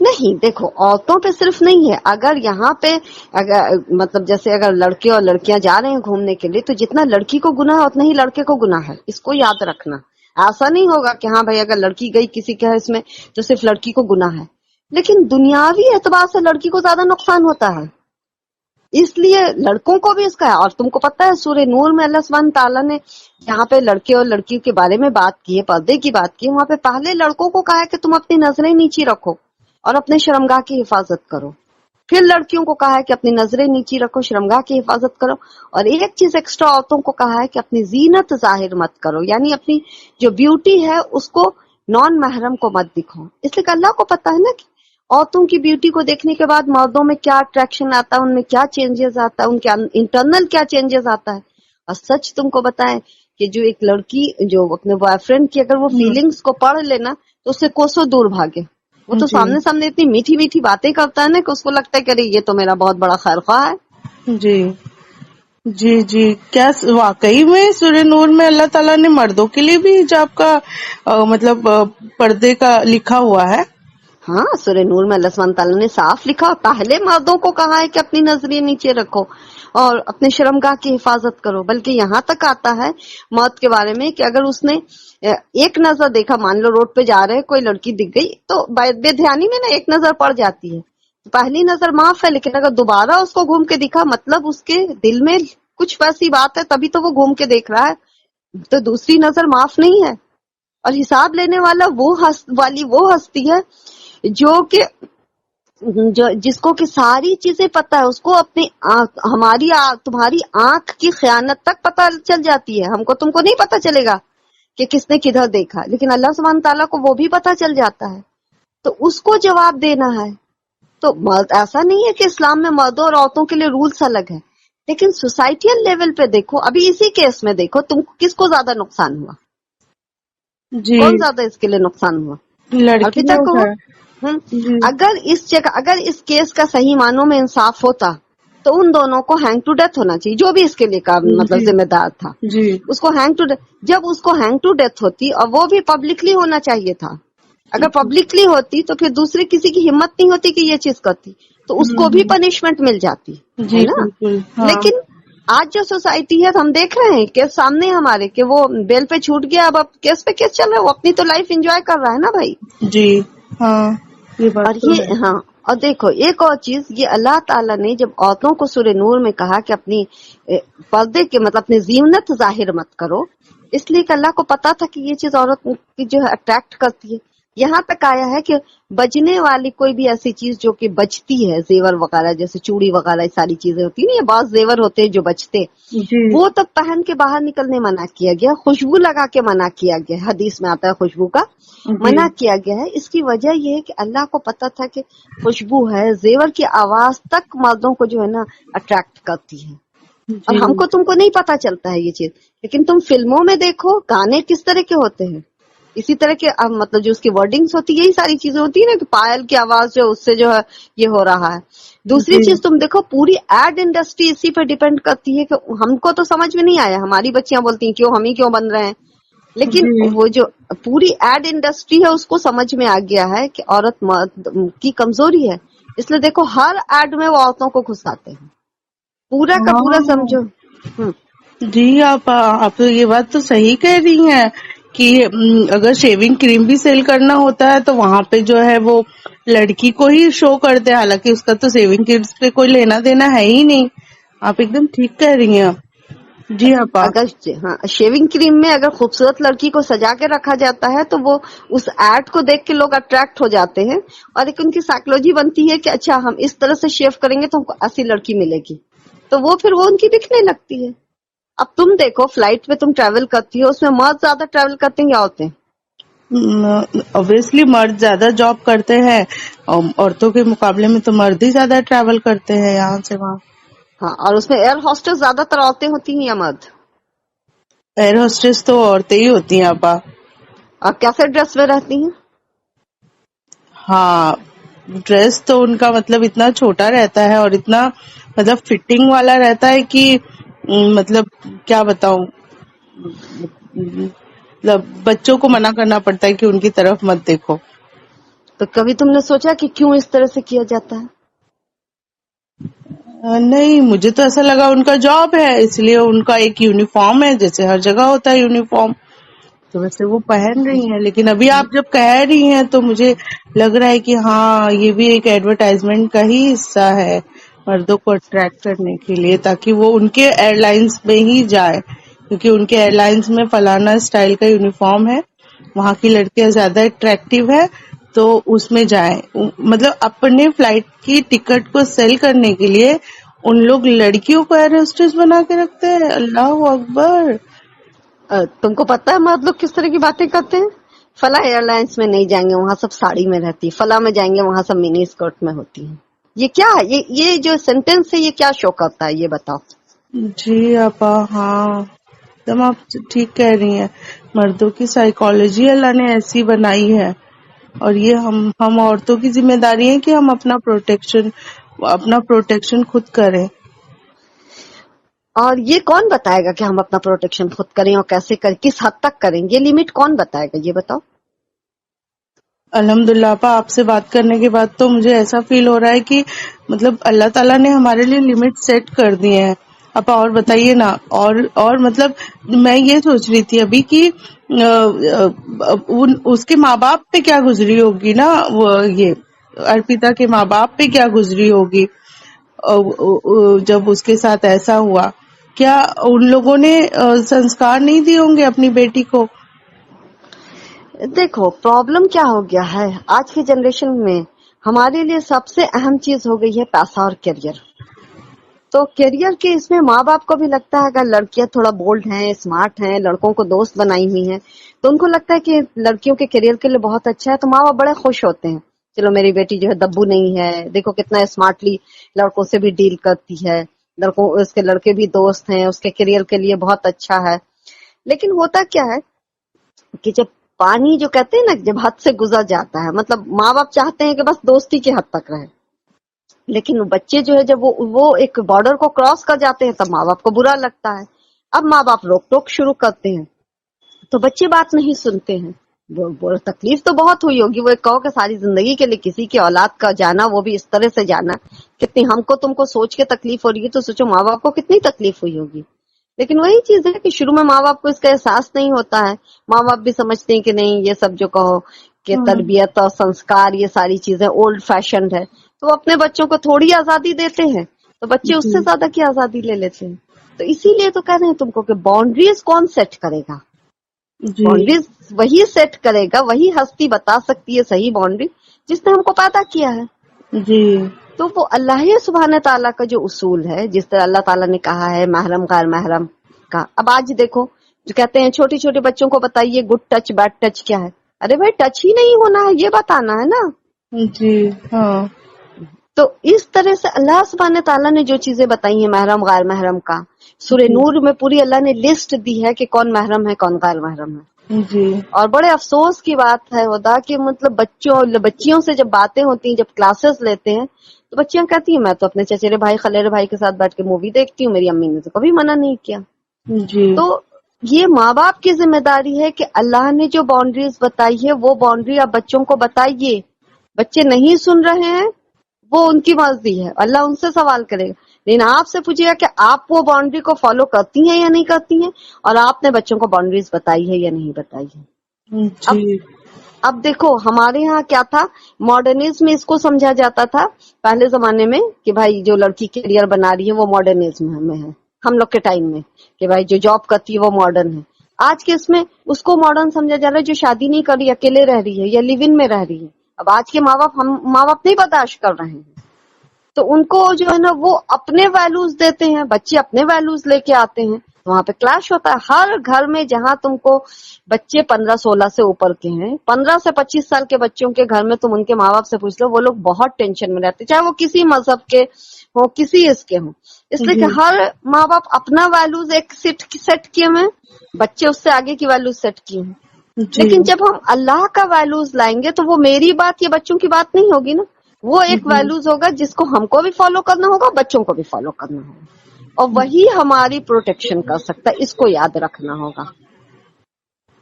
نہیں دیکھو، عورتوں پہ صرف نہیں ہے. اگر یہاں پہ اگر مطلب جیسے اگر لڑکے اور لڑکیاں جا رہے ہیں گھومنے کے لیے، تو جتنا لڑکی کو گناہ ہے اتنا ہی لڑکے کو گناہ ہے. اس کو یاد رکھنا. ایسا نہیں ہوگا کہ ہاں بھائی اگر لڑکی گئی کسی کے اس میں تو صرف لڑکی کو گناہ ہے. لیکن دنیاوی اعتبار سے لڑکی کو زیادہ نقصان ہوتا ہے، اس لیے لڑکوں کو بھی اس کا ہے. اور تم کو پتہ ہے سورہ نور میں اللہ سبحانہ تعالیٰ نے جہاں پہ لڑکے اور لڑکی کے بارے میں بات کی ہے، پردے کی بات کی ہے، وہاں پہ پہلے لڑکوں کو کہا ہے کہ تم اپنی نظریں نیچی رکھو اور اپنے شرمگاہ کی حفاظت کرو. پھر لڑکیوں کو کہا ہے کہ اپنی نظریں نیچی رکھو، شرمگاہ کی حفاظت کرو. اور ایک چیز ایکسٹرا عورتوں کو کہا ہے کہ اپنی زینت ظاہر مت کرو، یعنی اپنی جو بیوٹی ہے اس کو نان محرم کو مت دکھاؤ. اس لیے کہ اللہ کو پتا ہے نا کہ عورتوں کی بیوٹی کو دیکھنے کے بعد مردوں میں کیا اٹریکشن آتا ہے، ان میں کیا چینجز آتا ہے، ان کے انٹرنل کیا چینجز آتا ہے. اور سچ تم کو بتائیں کہ جو ایک لڑکی جو اپنے بوائے فرینڈ کی اگر وہ فیلنگز کو پڑھ لینا تو اس سے کوسوں دور بھاگے. وہ تو جی سامنے اتنی میٹھی میٹھی باتیں کرتا ہے نا کہ اس کو لگتا ہے کہ ارے یہ تو میرا بہت بڑا خیر خواہ ہے. جی جی جی. کیا واقعی میں سورہ نور میں اللہ تعالیٰ نے مردوں کے لیے بھی حجاب کا مطلب پردے کا لکھا ہوا ہے؟ ہاں سورہ نور میں اللہ سبحانہ تعالیٰ نے صاف لکھا. پہلے مردوں کو کہا ہے کہ اپنی نظریں نیچے رکھو اور اپنے شرمگاہ کی حفاظت کرو. بلکہ یہاں تک آتا ہے مرد کے بارے میں کہ اگر اس نے ایک نظر دیکھا، مان لو روڈ پہ جا رہے کوئی لڑکی دکھ گئی تو بے دھیانی میں نا ایک نظر پڑ جاتی ہے، پہلی نظر معاف ہے. لیکن اگر دوبارہ اس کو گھوم کے دکھا، مطلب اس کے دل میں کچھ ویسی بات ہے تبھی تو وہ گھوم کے دیکھ رہا ہے، تو دوسری نظر معاف نہیں ہے. اور حساب لینے والا وہ ہستی ہے جو کہ جس کو کہ ساری چیزیں پتہ ہے، اس کو اپنی تمہاری آنکھ کی خیانت تک پتہ چل جاتی ہے. ہم کو تم کو نہیں پتہ چلے گا کہ کس نے کدھر دیکھا، لیکن اللہ سبحانہ تعالیٰ کو وہ بھی پتہ چل جاتا ہے. تو اس کو جواب دینا ہے. تو ایسا نہیں ہے کہ اسلام میں مردوں اور عورتوں کے لیے رولز الگ ہے، لیکن سوسائٹیل لیول پہ دیکھو. ابھی اسی کیس میں دیکھو تم کس کو زیادہ نقصان ہوا، جی کون زیادہ اس کے لیے نقصان ہوا؟ لڑکی نے ارپیتا کو اٹھایا. جی اگر اس کیس کا صحیح معنوں میں انصاف ہوتا تو ان دونوں کو ہینگ ٹو ڈیتھ ہونا چاہیے، جو بھی اس کے لیے مطلب جی ذمہ دار تھا. جی اس کو ہینگ ٹو جب اس کو ہینگ ٹو ڈیتھ ہوتی اور وہ بھی پبلکلی ہونا چاہیے تھا. اگر پبلکلی ہوتی تو پھر دوسرے کسی کی ہمت نہیں ہوتی کہ یہ چیز کرتی، تو اس کو بھی پنشمنٹ مل جاتی ہے جی نا. بالکل. ہاں لیکن آج جو سوسائٹی ہے ہم دیکھ رہے ہیں کہ سامنے ہمارے کہ وہ بیل پہ چھوٹ گیا، اب کیس پہ کیس چل رہا ہے، وہ اپنی تو لائف انجوائے کر رہا ہے نا بھائی. جی ہاں یہ بات اور تو ہے. یہ ہاں، اور دیکھو ایک اور چیز، یہ اللہ تعالیٰ نے جب عورتوں کو سورہ نور میں کہا کہ اپنی پردے کے مطلب اپنی زینت ظاہر مت کرو، اس لیے کہ اللہ کو پتا تھا کہ یہ چیز عورت کی جو ہے اٹریکٹ کرتی ہے. یہاں تک آیا ہے کہ بجنے والی کوئی بھی ایسی چیز جو کہ بجتی ہے، زیور وغیرہ جیسے چوڑی وغیرہ ساری چیزیں ہوتی ہیں، یہ بعض زیور ہوتے ہیں جو بجتے، جی وہ تب پہن کے باہر نکلنے منع کیا گیا. خوشبو لگا کے منع کیا گیا، حدیث میں آتا ہے خوشبو کا جی منع کیا گیا ہے. اس کی وجہ یہ ہے کہ اللہ کو پتا تھا کہ خوشبو ہے، زیور کی آواز تک مردوں کو جو ہے نا اٹریکٹ کرتی ہے. اور جی ہم کو تم کو نہیں پتا چلتا ہے یہ چیز، لیکن تم فلموں میں دیکھو گانے کس طرح کے ہوتے ہیں، اسی طرح کے مطلب جو اس کی ورڈنگز ہوتی ہے، یہی ساری چیزیں ہوتی ہیں نا کہ پائل کی آواز جو اس سے جو ہے یہ ہو رہا ہے. دوسری جی چیز تم دیکھو پوری ایڈ انڈسٹری اسی پہ ڈیپینڈ کرتی ہے کہ ہم کو تو سمجھ میں نہیں آیا، ہماری بچیاں بولتی ہیں کیوں ہم ہی کیوں بن رہے ہیں، لیکن جی وہ جو پوری ایڈ انڈسٹری ہے اس کو سمجھ میں آ گیا ہے کہ عورت مرد کی کمزوری ہے. اس لیے دیکھو ہر ایڈ میں وہ عورتوں کو گھساتے ہیں، پورا کا پورا ہاں. سمجھو. جی آپ یہ بات تو صحیح کہہ رہی ہیں کہ اگر شیونگ کریم بھی سیل کرنا ہوتا ہے تو وہاں پہ جو ہے وہ لڑکی کو ہی شو کرتے ہیں، حالانکہ اس کا تو سیونگ کریم پہ کوئی لینا دینا ہے ہی نہیں. آپ ایک دم ٹھیک کہہ رہی ہیں. جی آپا. اگر ہاں شیونگ کریم میں اگر خوبصورت لڑکی کو سجا کے رکھا جاتا ہے تو وہ اس ایڈ کو دیکھ کے لوگ اٹریکٹ ہو جاتے ہیں، اور ایک ان کی سائیکولوجی بنتی ہے کہ اچھا ہم اس طرح سے شیو کریں گے تو ہم کو ایسی لڑکی ملے گی، تو وہ پھر وہ ان کی بکنے لگتی ہے. اب تم دیکھو فلائٹ پہ تم ٹریول کرتی ہو، اس میں مرد زیادہ ٹریول کرتے ہیں یا عورتیں؟ obviously مرد زیادہ جاب کرتے ہیں، عورتوں کے مقابلے میں تو مرد ہی زیادہ ٹریول کرتے ہیں یہاں سے وہاں. ہاں، اور اس میں ایئر ہوسٹس زیادہ تر عورتیں ہوتی ہیں یا مرد؟ ایئر ہوسٹس تو عورتیں ہی ہوتی ہیں آپا. اور کیسے ڈریس میں رہتی ہیں؟ ہاں ڈریس تو ان کا مطلب اتنا چھوٹا رہتا ہے اور اتنا مطلب فٹنگ والا رہتا ہے کہ مطلب کیا بتاؤں، मतलब बच्चों को मना करना पड़ता है कि उनकी तरफ मत देखो. तो कभी तुमने सोचा कि क्यों इस तरह से किया जाता है? नहीं, मुझे तो ऐसा लगा उनका जॉब है इसलिए उनका एक यूनिफॉर्म है, जैसे हर जगह होता है यूनिफॉर्म, तो वैसे वो पहन रही हैं. लेकिन अभी आप जब कह रही हैं तो मुझे लग रहा है कि हाँ, ये भी एक एडवर्टाइजमेंट का ही हिस्सा है मर्दों को अट्रैक्ट करने के लिए, ताकि वो उनके एयरलाइंस में ही जाए, क्योंकि उनके एयरलाइंस में फलाना स्टाइल का यूनिफॉर्म है, वहाँ की लड़कियां ज्यादा अट्रैक्टिव है, तो उसमें जाए. मतलब अपने फ्लाइट की टिकट को सेल करने के लिए उन लोग लड़कियों को एयर होस्टेस बना के रखते हैं. अल्लाह अकबर. तुमको पता है मर्द लोग किस तरह की बातें करते हैं? फला एयरलाइंस में नहीं जाएंगे, वहां सब साड़ी में रहती है. फला में जाएंगे, वहां सब मिनी स्कर्ट में होती है. ये क्या है? ये जो सेंटेंस है ये क्या शो करता है, ये बताओ. जी आपा, हाँ, एकदम आप ठीक कह रही हैं. मर्दों की साइकोलॉजी अल्लाह ने ऐसी बनाई है, और ये हम औरतों की जिम्मेदारी है कि हम अपना प्रोटेक्शन खुद करें. और ये कौन बताएगा कि हम अपना प्रोटेक्शन खुद करें और कैसे करें, किस हद तक करें? ये लिमिट कौन बताएगा, ये बताओ. अल्हम्दुलिल्लाह आपा, आपसे बात करने के बाद तो मुझे ऐसा फील हो रहा है कि मतलब अल्लाह ताला ने हमारे लिए लिमिट सेट कर दिए हैं. आपा और बताइए ना. और मतलब मैं ये सोच रही थी अभी कि उसके माँ बाप पे क्या गुजरी होगी ना, वो ये अर्पिता के माँ बाप पे क्या गुजरी होगी जब उसके साथ ऐसा हुआ. क्या उन लोगों ने संस्कार नहीं दिए होंगे अपनी बेटी को? देखो प्रॉब्लम क्या हो गया है आज की जनरेशन में, हमारे लिए सबसे अहम चीज हो गई है पैसा और करियर. तो करियर के इसमें माँ बाप को भी लगता है अगर लड़कियां थोड़ा बोल्ड हैं, स्मार्ट हैं, लड़कों को दोस्त बनाई हुई हैं, तो उनको लगता है कि लड़कियों के करियर के लिए बहुत अच्छा है, तो माँ बाप बड़े खुश होते हैं. चलो मेरी बेटी जो है दब्बू नहीं है, देखो कितना स्मार्टली लड़कों से भी डील करती है, लड़कों उसके लड़के भी दोस्त हैं, उसके करियर के लिए बहुत अच्छा है. लेकिन होता क्या है कि जब पानी जो कहते हैं ना, जब हद से गुजर जाता है, मतलब माँ बाप चाहते हैं कि बस दोस्ती के हद तक रहे, लेकिन वो बच्चे जो है जब वो एक बॉर्डर को क्रॉस कर जाते हैं तब माँ बाप को बुरा लगता है. अब माँ बाप रोक टोक शुरू करते हैं, तो बच्चे बात नहीं सुनते हैं. वो तकलीफ तो बहुत हुई होगी. वो एक कहो कि सारी जिंदगी के लिए किसी की औलाद का जाना, वो भी इस तरह से जाना, कितनी हमको तुमको सोच के तकलीफ हो रही है, तो सोचो माँ बाप को कितनी तकलीफ हुई होगी. लेकिन वही चीज है कि शुरू में माँ बाप को इसका एहसास नहीं होता है. माँ बाप भी समझते हैं कि नहीं, ये सब जो कहो कि तरबियत और संस्कार, ये सारी चीजें ओल्ड फैशन है, तो वो अपने बच्चों को थोड़ी आजादी देते हैं, तो बच्चे उससे जी. ज्यादा की आजादी ले लेते हैं. तो इसीलिए तो कह रहे हैं तुमको कि बाउंड्रीज कौन सेट करेगा? जी. बाउंड्रीज वही सेट करेगा, वही हस्ती बता सकती है सही बाउंड्री जिसने हमको पैदा किया है. जी. तो वो अल्लाह सुब्हान ताला का जो उसूल है, जिस तरह अल्लाह ताला ने कहा है महरम गैर महरम का. अब आज देखो जो कहते हैं छोटे छोटे बच्चों को बताइए गुड टच बैड टच क्या है. अरे भाई टच ही नहीं होना है, ये बताना है ना. जी. हाँ. तो इस तरह से अल्लाह सुब्हान ताला ने जो चीजें बताई हैं महरम गैर महरम का, सूरह जी. नूर में पूरी अल्लाह ने लिस्ट दी है कि कौन महरम है कौन गैर महरम है. जी. और बड़े अफसोस की बात है होता कि मतलब बच्चियों से जब बातें होती हैं, जब क्लासेस लेते हैं, तो बच्चियां कहती हैं मैं तो अपने चचेरे भाई खलेरे भाई के साथ बैठ के मूवी देखती हूँ, मेरी अम्मी ने तो कभी मना नहीं किया. जी. तो ये माँ बाप की जिम्मेदारी है कि अल्लाह ने जो बाउंड्रीज बताई है वो बाउंड्री आप बच्चों को बताइए. बच्चे नहीं सुन रहे हैं, वो उनकी मर्जी है, अल्लाह उनसे सवाल करेगा. लेकिन आपसे पूछेगा कि आप वो बाउंड्री को फॉलो करती हैं या नहीं करती हैं, और आपने बच्चों को बाउंड्रीज बताई है या नहीं बताई है. जी. अब देखो हमारे यहाँ क्या था, मॉडर्निज्म में इसको समझा जाता था पहले जमाने में कि भाई जो लड़की करियर बना रही है वो मॉडर्निज्म में है. हम लोग के टाइम में कि भाई जो जॉब करती है वो मॉडर्न है. आज के इसमें उसको मॉडर्न समझा जा रहा है जो शादी नहीं कर रही, अकेले रह रही है या लिव इन में रह रही है. अब आज के माँ बाप नहीं बर्दाश्त कर रहे हैं, तो उनको जो है ना वो अपने वैल्यूज देते हैं, बच्चे अपने वैल्यूज लेके आते हैं, तो वहां पे क्लैश होता है. हर घर में जहां तुमको बच्चे 15-16 से ऊपर के हैं, 15 से 25 साल के बच्चों के घर में तुम उनके माँ बाप से पूछ लो, वो लोग बहुत टेंशन में रहते, चाहे वो किसी मजहब के हो किसी इसके हो. इसलिए कि हर माँ बाप अपना वैल्यूज एक सेट किए हुए, बच्चे उससे आगे की वैल्यूज सेट किए हैं. लेकिन जब हम अल्लाह का वैल्यूज लाएंगे तो वो मेरी बात या बच्चों की बात नहीं होगी ना, वो एक वैल्यूज होगा जिसको हमको भी फॉलो करना होगा, बच्चों को भी फॉलो करना होगा, और वही हमारी प्रोटेक्शन कर सकता है. इसको याद रखना होगा.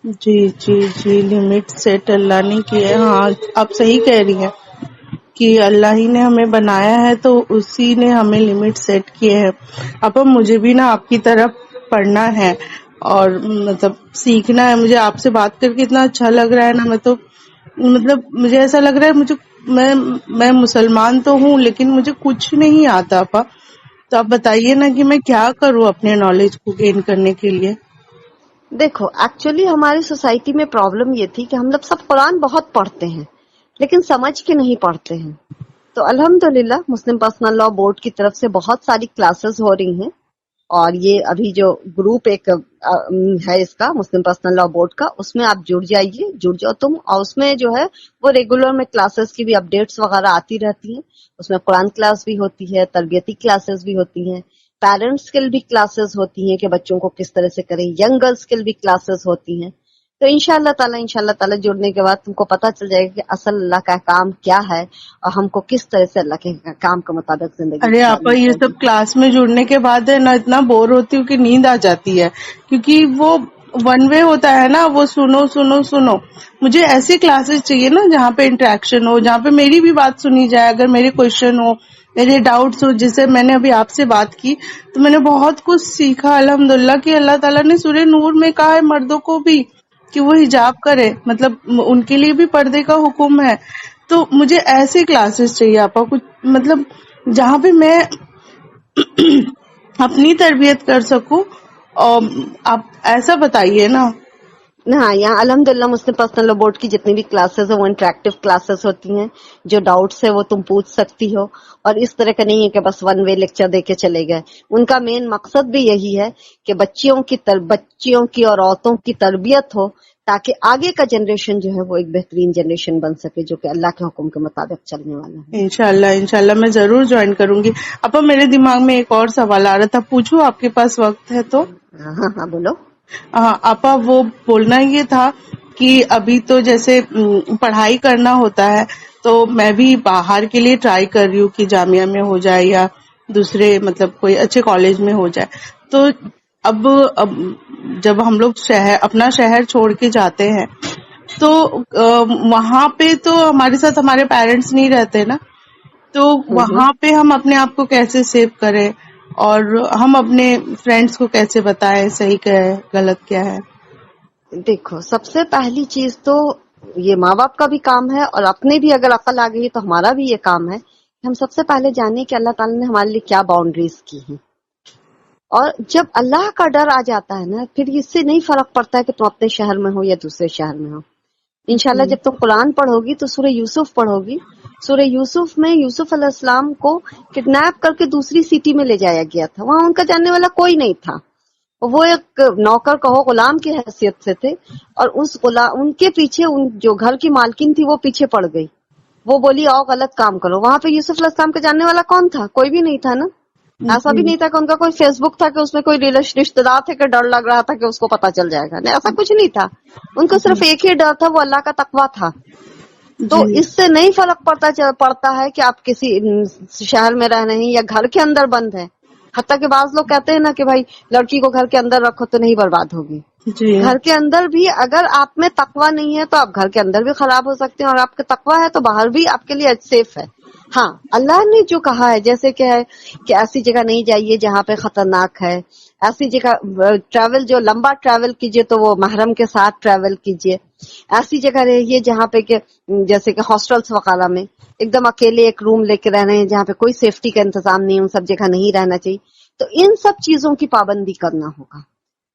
جی جی جی، لمٹ سیٹ اللہ نے کی ہے. ہاں آپ صحیح کہہ رہی ہیں کہ اللہ ہی نے ہمیں بنایا ہے تو اسی نے ہمیں لمٹ سیٹ کیے ہیں. اب مجھے بھی نا آپ کی طرف پڑھنا ہے اور مطلب سیکھنا ہے. مجھے آپ سے بات کر کے اتنا اچھا لگ رہا ہے نا. میں تو مطلب مجھے ایسا لگ رہا ہے میں مسلمان تو ہوں لیکن مجھے کچھ نہیں آتا پا. تو آپ بتائیے نا کہ میں کیا کروں اپنے نالج کو گین کرنے کے لیے. دیکھو ایکچولی ہماری سوسائٹی میں پرابلم یہ تھی کہ ہم لوگ سب قرآن بہت پڑھتے ہیں لیکن سمجھ کے نہیں پڑھتے ہیں. تو الحمدللہ مسلم پرسنل لا بورڈ کی طرف سے بہت ساری کلاسز ہو رہی ہیں اور یہ ابھی جو گروپ ایک ہے اس کا مسلم پرسنل لا بورڈ کا، اس میں آپ جڑ جاؤ تم. اور اس میں جو ہے وہ ریگولر میں کلاسز کی بھی اپڈیٹس وغیرہ آتی رہتی ہیں. اس میں قرآن کلاس بھی ہوتی ہے، تربیتی کلاسز بھی ہوتی ہیں، پیرنٹس کے بھی کلاسز ہوتی ہیں کہ بچوں کو کس طرح سے کریں، ینگ گرلس کے بھی کلاسز ہوتی ہیں. تو انشاءاللہ تعالی جڑنے کے بعد تم کو پتہ چل جائے گا کہ اصل اللہ کا کام کیا ہے اور ہم کو کس طرح سے اللہ کے کام کے مطابق زندگی ارے آپا گزارنی یہ چاہیے. سب کلاس میں جڑنے کے بعد ہے نا اتنا بور ہوتی ہوں کہ نیند آ جاتی ہے کیونکہ وہ ون وے ہوتا ہے نا. وہ سنو سنو سنو. مجھے ایسی کلاسز چاہیے نا جہاں پہ انٹریکشن ہو، جہاں پہ میری بھی بات سنی جائے. اگر میرے کوشچن ہو، میرے ڈاؤٹس ہو، جیسے میں نے ابھی آپ سے بات کی تو میں نے بہت کچھ سیکھا الحمدللہ کہ اللہ تعالیٰ نے سورہ نور میں کہا ہے مردوں کو بھی کہ وہ حجاب کرے، مطلب ان کے لیے بھی پردے کا حکم ہے. تو مجھے ایسی کلاسز چاہیے آپا، کچھ مطلب جہاں پہ میں اپنی تربیت کر سکوں. اور آپ ایسا بتائیے نا. ہاں یہاں الحمدللہ مسلم پرسنل لا بورڈ کی جتنی بھی کلاسز ہیں وہ انٹریکٹیو کلاسز ہوتی ہیں. جو ڈاؤٹس ہے وہ تم پوچھ سکتی ہو اور اس طرح کا نہیں ہے کہ بس ون وے لیکچر دے کے چلے گئے. ان کا مین مقصد بھی یہی ہے کہ بچیوں کی اور عورتوں کی تربیت ہو تاکہ آگے کا جنریشن جو ہے وہ ایک بہترین جنریشن بن سکے جو کہ اللہ کے حکم کے مطابق چلنے والا ہے. انشاءاللہ میں ضرور جوائن کروں گی. ابا میرے دماغ میں ایک اور سوال آ رہا تھا، پوچھوں آپ کے پاس وقت ہے تو؟ ہاں ہاں بولو. آپا وہ بولنا یہ تھا کہ ابھی تو جیسے پڑھائی کرنا ہوتا ہے تو میں بھی باہر کے لیے ٹرائی کر رہی ہوں کہ جامعہ میں ہو جائے یا دوسرے مطلب کوئی اچھے کالج میں ہو جائے. تو اب جب ہم لوگ اپنا شہر چھوڑ کے جاتے ہیں تو وہاں پہ تو ہمارے ساتھ ہمارے پیرنٹس نہیں رہتے نا. تو وہاں پہ ہم اپنے آپ کو کیسے سیو کریں اور ہم اپنے فرینڈس کو کیسے بتائیں صحیح کیا ہے غلط کیا ہے؟ دیکھو سب سے پہلی چیز تو یہ ماں باپ کا بھی کام ہے اور اپنے بھی اگر عقل آ گئی تو ہمارا بھی یہ کام ہے کہ ہم سب سے پہلے جانیں کہ اللہ تعالیٰ نے ہمارے لیے کیا باؤنڈریز کی ہیں. اور جب اللہ کا ڈر آ جاتا ہے نا پھر اس سے نہیں فرق پڑتا ہے کہ تم اپنے شہر میں ہو یا دوسرے شہر میں ہو. انشاءاللہ جب تم قرآن پڑھو گی تو سورہ یوسف پڑھو گی. سورہ یوسف میں یوسف علیہ السلام کو کڈنیپ کر کے دوسری سٹی میں لے جایا گیا تھا. وہاں ان کا جاننے والا کوئی نہیں تھا. وہ ایک نوکر کہو غلام کی حیثیت سے تھے اور ان کے پیچھے جو گھر کی مالکن تھی وہ پیچھے پڑ گئی. وہ بولی آؤ غلط کام کرو. وہاں پہ یوسف علیہ السلام کا جاننے والا کون تھا؟ کوئی بھی نہیں تھا نا. ایسا بھی نہیں تھا کہ ان کا کوئی فیس بک تھا کہ اس میں کوئی رشتے دار تھے کہ ڈر لگ رہا تھا کہ اس کو پتا چل جائے گا. نہیں ایسا کچھ نہیں تھا. ان کو صرف ایک ہی ڈر تھا، وہ اللہ کا تقویٰ تھا. تو اس سے نہیں فرق پڑتا ہے کہ آپ کسی شہر میں رہ رہے ہیں یا گھر کے اندر بند ہیں. حتیٰ کہ بعض لوگ کہتے ہیں نا کہ بھائی لڑکی کو گھر کے اندر رکھو تو نہیں برباد ہوگی. گھر کے اندر بھی اگر آپ میں تقویٰ نہیں ہے تو آپ گھر کے اندر بھی خراب ہو سکتے ہیں اور آپ کا تقویٰ ہے تو باہر بھی آپ کے لیے سیف ہے. ہاں اللہ نے جو کہا ہے جیسے کہ ہے کہ ایسی جگہ نہیں جائیے جہاں پہ خطرناک ہے. ایسی جگہ ٹریول جو لمبا ٹریول کیجیے تو وہ محرم کے ساتھ ٹریول کیجیے. ایسی جگہ رہیے جہاں پہ کہ جیسے کہ ہاسٹلس وغیرہ میں ایک دم اکیلے ایک روم لے کے رہ رہے ہیں جہاں پہ کوئی سیفٹی کا انتظام نہیں. ان سب جگہ نہیں رہنا چاہیے. تو ان سب چیزوں کی پابندی کرنا ہوگا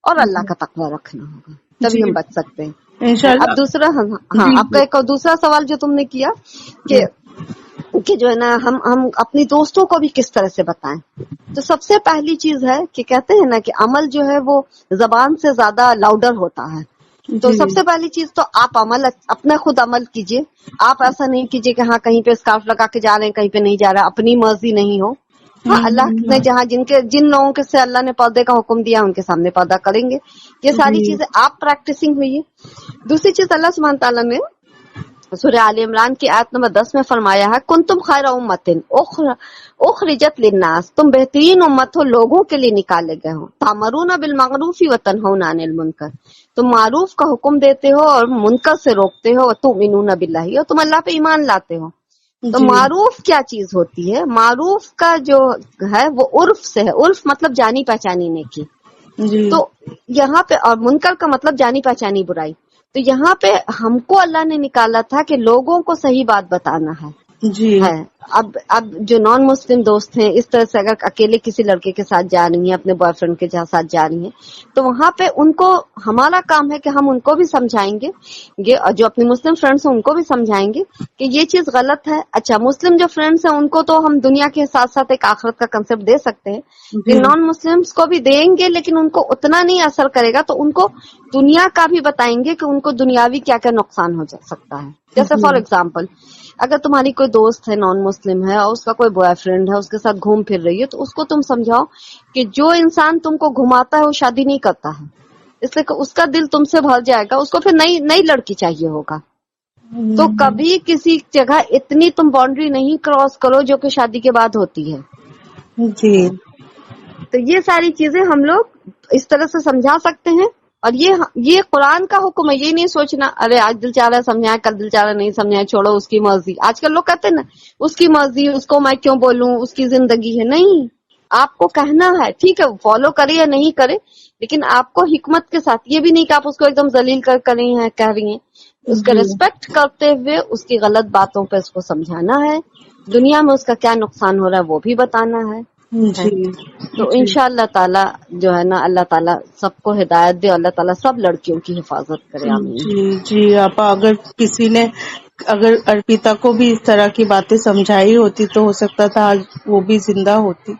اور اللہ کا تقویٰ رکھنا ہوگا تبھی ہم بچ سکتے ہیں. اب دوسرا ہاں آپ کا ایک دوسرا سوال جو تم نے کیا کہ جو ہے نا ہم اپنی دوستوں کو بھی کس طرح سے بتائیں. تو سب سے پہلی چیز ہے کہ کہتے ہیں نا کہ عمل جو ہے وہ زبان سے زیادہ لاؤڈر ہوتا ہے. تو سب سے پہلی چیز تو آپ اپنا خود عمل کیجئے. آپ ایسا نہیں کیجئے کہ ہاں کہیں پہ اسکارف لگا کے جا رہے ہیں کہیں پہ نہیں جا رہا. اپنی مرضی نہیں ہو. ہاں اللہ نے جہاں جن لوگوں کے سے اللہ نے پردے کا حکم دیا ان کے سامنے پردہ کریں گے. یہ ساری چیزیں آپ پریکٹسنگ ہوئی ہے. دوسری چیز اللہ سبحانہ تعالیٰ نے सूरह आल इमरान की आयत नंबर 10 में फरमाया है, कुंतुम खैर उम्मतिन उखरिजत लिन्नास, तुम बेहतरीन उम्मत हो, लोगों के लिए निकाले गए हो, तामरूना बिल मारूफी व तनहौना अनिल मुनकर, तुम मारूफ का हुक्म देते हो और मुनकर से रोकते हो, तुमिनूना बिल्लाहि, और तुम अल्लाह पे ईमान लाते हो। तो जी मारूफ क्या चीज होती है? मारूफ का जो है वो उर्फ से है, उर्फ मतलब जानी पहचानी नेकी। जी तो यहाँ पे, और मुनकर का मतलब जानी पहचानी बुराई। तो यहाँ पे हमको अल्लाह ने निकाला था कि लोगों को सही बात बताना जी है। अब जो नॉन मुस्लिम दोस्त हैं, इस तरह से अगर अकेले किसी लड़के के साथ जा रही हैं, अपने बॉयफ्रेंड के साथ जा रही हैं, तो वहां पे उनको, हमारा काम है कि हम उनको भी समझाएंगे, ये और जो अपने मुस्लिम फ्रेंड्स हैं उनको भी समझाएंगे कि ये चीज गलत है। अच्छा, मुस्लिम जो फ्रेंड्स हैं उनको तो हम दुनिया के साथ साथ एक आखिरत का कंसेप्ट दे सकते हैं, जी कि नॉन मुस्लिम्स को भी देंगे, लेकिन उनको उतना नहीं असर करेगा। तो उनको दुनिया का भी बताएंगे कि उनको दुनियावी क्या क्या नुकसान हो सकता है। जैसे फॉर एग्जाम्पल, अगर तुम्हारी कोई दोस्त है नॉन मुस्लिम है और उसका कोई बॉयफ्रेंड है, उसके साथ घूम फिर रही है, तो उसको तुम समझाओ कि जो इंसान तुमको घुमाता है वो शादी नहीं करता है, इसलिए कि उसका दिल तुमसे भर जाएगा, उसको फिर नई नई लड़की चाहिए होगा। तो कभी किसी जगह इतनी तुम बाउंड्री नहीं क्रॉस करो जो कि शादी के बाद होती है। जी तो ये सारी चीजें हम लोग इस तरह से समझा सकते हैं। और ये कुरान का हुक्म है, ये नहीं सोचना अरे आज दिल चाह रहा है समझाए, कल दिल चाह रहा नहीं समझाए, छोड़ो उसकी मर्जी। आजकल लोग कहते हैं ना, उसकी मर्जी, उसको मैं क्यों बोलूं, उसकी जिंदगी है। नहीं, आपको कहना है, ठीक है, फॉलो करे या नहीं करे, लेकिन आपको हिकमत के साथ, ये भी नहीं कि आप उसको एकदम जलील कर रही हैं, कह रही हैं, उसका जी रिस्पेक्ट करते हुए उसकी गलत बातों पे उसको समझाना है, दुनिया में उसका क्या नुकसान हो रहा है वो भी बताना है। जी तो जी इंशाअल्लाह ताला जो है ना, अल्लाह ताला सबको हिदायत दे, अल्लाह ताला सब लड़कियों की हिफाजत करे, आमीन। जी जी आपा, अगर किसी ने, अगर अर्पिता को भी इस तरह की बातें समझाई होती तो हो सकता था आज वो भी जिंदा होती।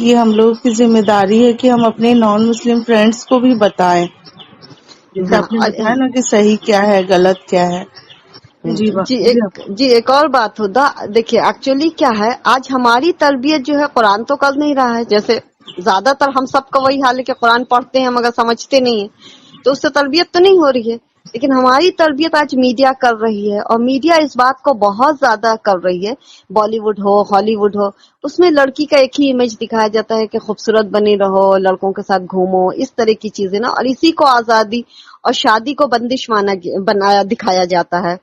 ये हम लोगों की जिम्मेदारी है कि हम अपने नॉन मुस्लिम फ्रेंड्स को भी बताएं, जैसे हाँ, आपने और बताया ना कि सही क्या है गलत क्या है। जी जी जी एक और बात होता, देखिए एक्चुअली क्या है, आज हमारी तरबियत जो है, कुरान तो कर नहीं रहा है। जैसे ज्यादातर हम सबका वही हाल है कि कुरान पढ़ते हैं मगर समझते नहीं है, तो उससे तरबियत तो नहीं हो रही है। लेकिन हमारी तरबियत आज मीडिया कर रही है, और मीडिया इस बात को बहुत ज्यादा कर रही है। बॉलीवुड हो, हॉलीवुड हो, उसमें लड़की का एक ही इमेज दिखाया जाता है कि खूबसूरत बनी रहो, लड़कों के साथ घूमो, इस तरह की चीजें ना, और इसी को आजादी और शादी को बंदिश बनाया दिखाया जाता है।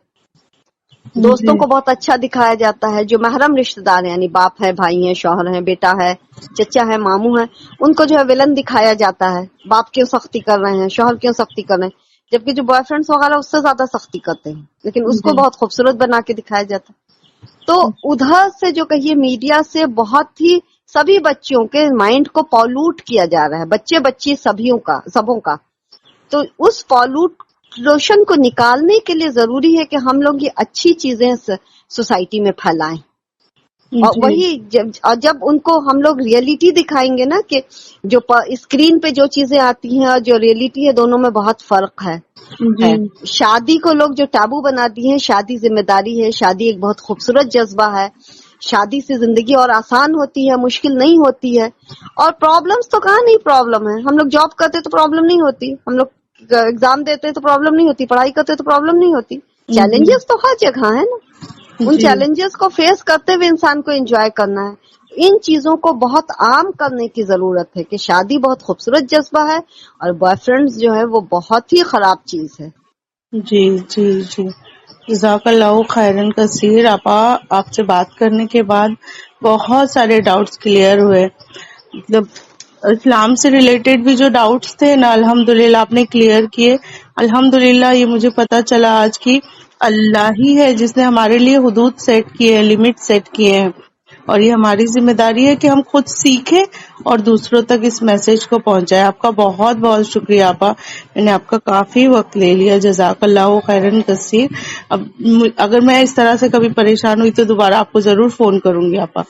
दोस्तों जी को बहुत अच्छा दिखाया जाता है, जो महरम रिश्तेदार हैं, यानी बाप है, भाई है, शौहर है, बेटा है, चचा है, मामू है, उनको जो है विलन दिखाया जाता है। बाप क्यों सख्ती कर रहे हैं, शौहर क्यों सख्ती कर रहे हैं, जबकि जो बॉयफ्रेंड्स वगैरह उससे ज्यादा सख्ती करते हैं, लेकिन उसको जी बहुत खूबसूरत बना के दिखाया जाता है। तो उधर से जो कहिए मीडिया से बहुत ही सभी बच्चियों के माइंड को पॉल्यूट किया जा रहा है, बच्चे बच्ची सबों का। तो उस पॉल्यूशन को निकालने के लिए जरूरी है कि हम लोग ये अच्छी चीजें सोसाइटी में फैलाएं। और जी वही जब उनको हम लोग रियलिटी दिखाएंगे ना, कि जो स्क्रीन पे जो चीजें आती हैं और जो रियलिटी है, दोनों में बहुत फर्क है। जी शादी को लोग जो टैबू बना दिए हैं, शादी जिम्मेदारी है, शादी एक बहुत खूबसूरत जज्बा है, शादी से जिंदगी और आसान होती है, मुश्किल नहीं होती है। और प्रॉब्लम्स तो कहाँ नहीं प्रॉब्लम है, हम लोग जॉब करते तो प्रॉब्लम नहीं होती, हम लोग एग्जाम देते तो प्रॉब्लम नहीं होती, पढ़ाई करते तो प्रॉब्लम नहीं होती। जी चैलेंजेस तो हर जगह है ना, उन जी चैलेंजेस को फेस करते हुए इंसान को एंजॉय करना है। इन चीजों को बहुत आम करने की जरूरत है कि शादी बहुत खूबसूरत जज्बा है और बॉयफ्रेंड्स जो है वो बहुत ही खराब चीज है। जी जी जी जज़ाकल्लाहु खैरन कसीर। आपा, आपसे बात करने के बाद बहुत सारे डाउट्स क्लियर हुए। मतलब इस्लाम से रिलेटेड भी जो डाउट्स थे ना, अल्हम्दुलिल्लाह आपने क्लियर किए। अल्हम्दुलिल्लाह ये मुझे पता चला आज की अल्लाह ही है जिसने हमारे लिए हुदूद सेट किए हैं, लिमिट सेट किए हैं, और ये हमारी जिम्मेदारी है कि हम खुद सीखें और दूसरों तक इस मैसेज को पहुंचाएं। आपका बहुत बहुत शुक्रिया आपा, मैंने आपका काफी वक्त ले लिया, जज़ाकल्लाहु खैरन कसीर। अब अगर मैं इस तरह से कभी परेशान हुई तो दोबारा आपको जरूर फोन करूंगी आपा।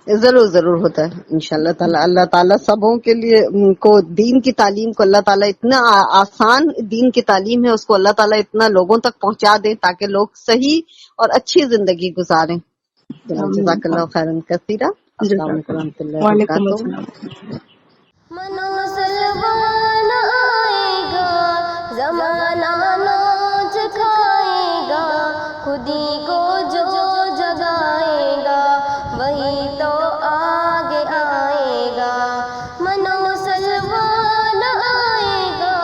जरूर जरूर होता है इंशाल्लाह ताला। अल्लाह ताला सबों के लिए को दीन की तालीम को, अल्लाह ताला इतना आसान दीन की तालीम है, उसको अल्लाह ताला इतना लोगों तक पहुंचा दे ताकि लोग सही और अच्छी जिंदगी गुजारें। जज़ाकल्लाहु खैरन कसीरा। अस्सलाम वालेकुम रहमतुल्लाहि व वालेकुम बरकातुहू। अस्सलाम। मनोसलवान आएगा, जमाना नाच खाएगा। خود ہی کو جو جگائے گا وہی تو آگے آئے گا، منو سلوان آئے گا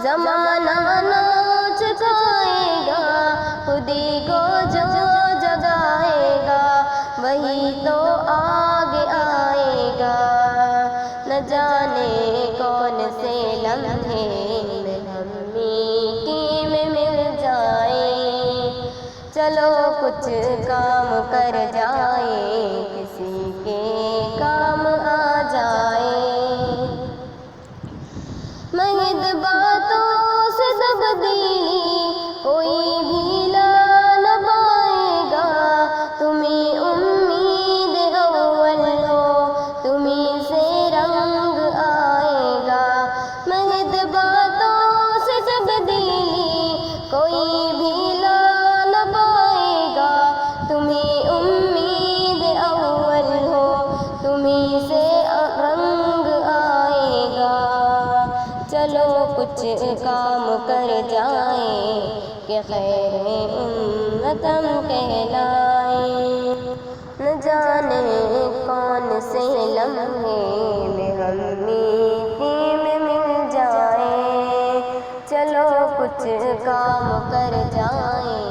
زمانہ ناچ گائے گا، خود ہی کو جو جگائے گا وہی تو آگے آئے گا، نہ جانے کون سے لمحے میں ہم میٹی میں مل جائیں، چلو کچھ کام کر جائیں کسی کے کام آ جائیں، مہد باتوں سے تبدیلی کوئی بھی لا نہ پائے گا، تمہیں امید اول ہو تمہیں سے رنگ آئے گا، مہد باتوں سے تبدیلی کوئی بھی لا نہ پائے گا، تمہیں امید اول ہو تمہیں سے رنگ آئے گا، چلو کچھ کام کر جائیں کہ خیر امت ہم کہلائیں، نہ جانے کون سے لمحے میں ہم میٹی میں مل جائیں، چلو کچھ کام کر جائیں